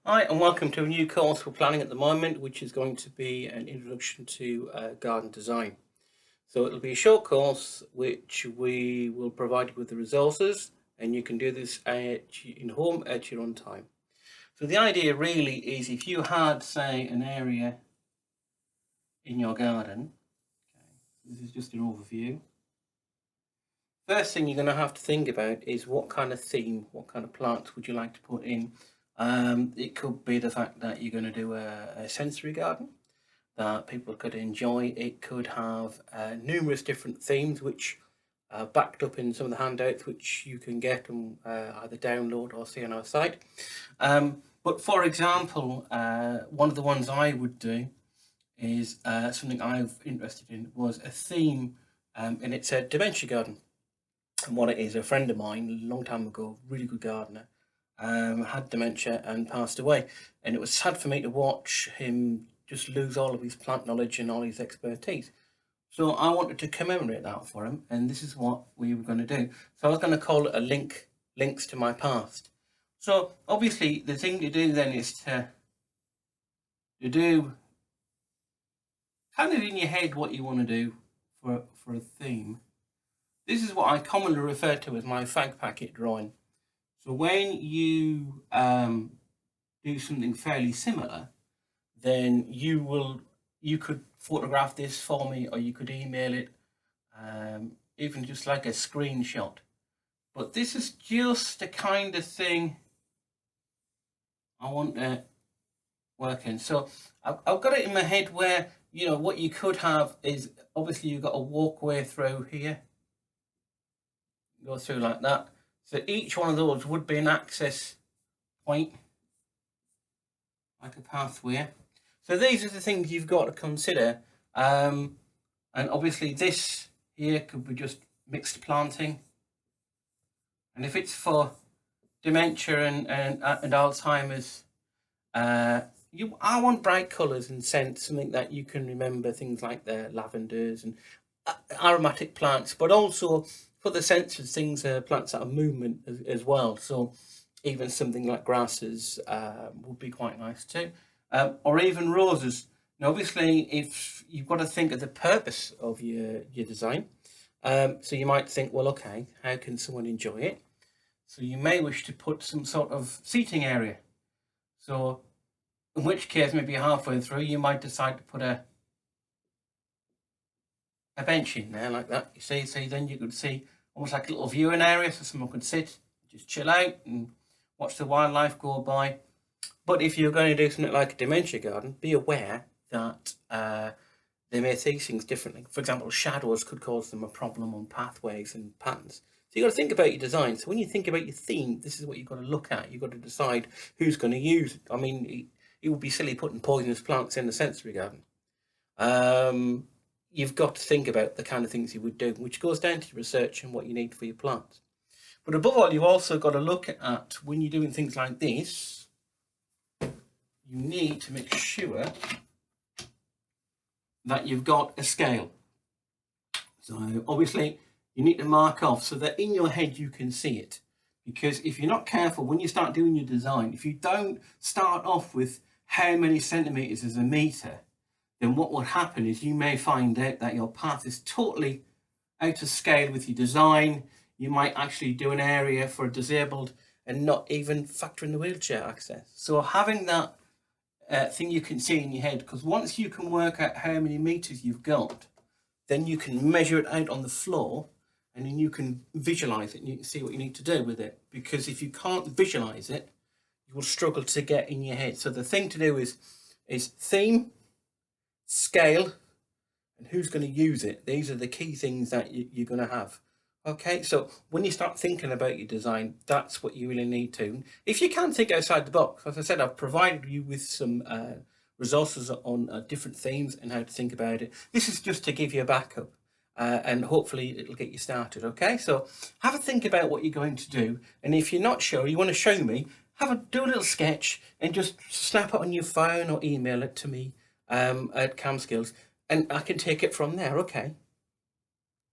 Hi and welcome to a new course we're planning at the moment, which is going to be an introduction to garden design. So it'll be a short course which we will provide you with the resources, and you can do this in home at your own time. So the idea really is, if you had, say, an area in your garden, this is just an overview. First thing you're going to have to think about is what kind of theme, what kind of plants would you like to put in. It could be the fact that you're going to do a sensory garden that people could enjoy. It could have numerous different themes which are backed up in some of the handouts which you can get and either download or see on our site. But for example, one of the ones I would do is something I'm interested in was a theme, and it's a dementia garden. And what it is, a friend of mine a long time ago, really good gardener, had dementia and passed away, and it was sad for me to watch him just lose all of his plant knowledge and all his expertise. So I wanted to commemorate that for him, and this is what we were going to do. So I was going to call it a links to my past. So obviously the thing to do then is to do kind of in your head what you want to do for a theme. This is what I commonly refer to as my fag packet drawing. So when you do something fairly similar, then you could photograph this for me, or you could email it, even just like a screenshot. But this is just the kind of thing I want to work in. So I've got it in my head where, you know, what you could have is, obviously you've got a walkway through here. Go through like that. So each one of those would be an access point, like a pathway. So these are the things you've got to consider. And obviously this here could be just mixed planting. And if it's for dementia and Alzheimer's, I want bright colours and scents, something that you can remember, things like the lavenders and aromatic plants, but also for the senses, things plants that are movement as well. So even something like grasses would be quite nice too, or even roses. Now obviously, if you've got to think of the purpose of your design, so you might think, well, okay, how can someone enjoy it? So you may wish to put some sort of seating area. So in which case, maybe halfway through, you might decide to put a bench in there like that. You see, so then you could see almost like a little viewing area, so someone could sit, just chill out and watch the wildlife go by. But if you're going to do something like a dementia garden, be aware that they may see things differently. For example, shadows could cause them a problem on pathways and patterns. So you've got to think about your design. So when you think about your theme, this is what you've got to look at. You've got to decide who's going to use it. I mean, it would be silly putting poisonous plants in a sensory garden. You've got to think about the kind of things you would do, which goes down to your research and what you need for your plants. But above all, you've also got to look at, when you're doing things like this, you need to make sure that you've got a scale. So obviously you need to mark off so that in your head you can see it. Because if you're not careful, when you start doing your design, if you don't start off with how many centimetres is a metre, then what will happen is you may find out that your path is totally out of scale with your design. You might actually do an area for a disabled and not even factor in the wheelchair access. So having that thing you can see in your head, because once you can work out how many meters you've got, then you can measure it out on the floor, and then you can visualize it and you can see what you need to do with it. Because if you can't visualize it, you will struggle to get in your head. So the thing to do is theme, scale, and who's going to use it. These are the key things that you're going to have. Okay, so when you start thinking about your design, that's what you really need to. If you can't think outside the box, as I said, I've provided you with some resources on different themes and how to think about it. This is just to give you a backup, and hopefully it'll get you started. Okay, so have a think about what you're going to do, and if you're not sure, you want to show me, do a little sketch and just snap it on your phone or email it to me at Skills, and I can take it from there. Okay.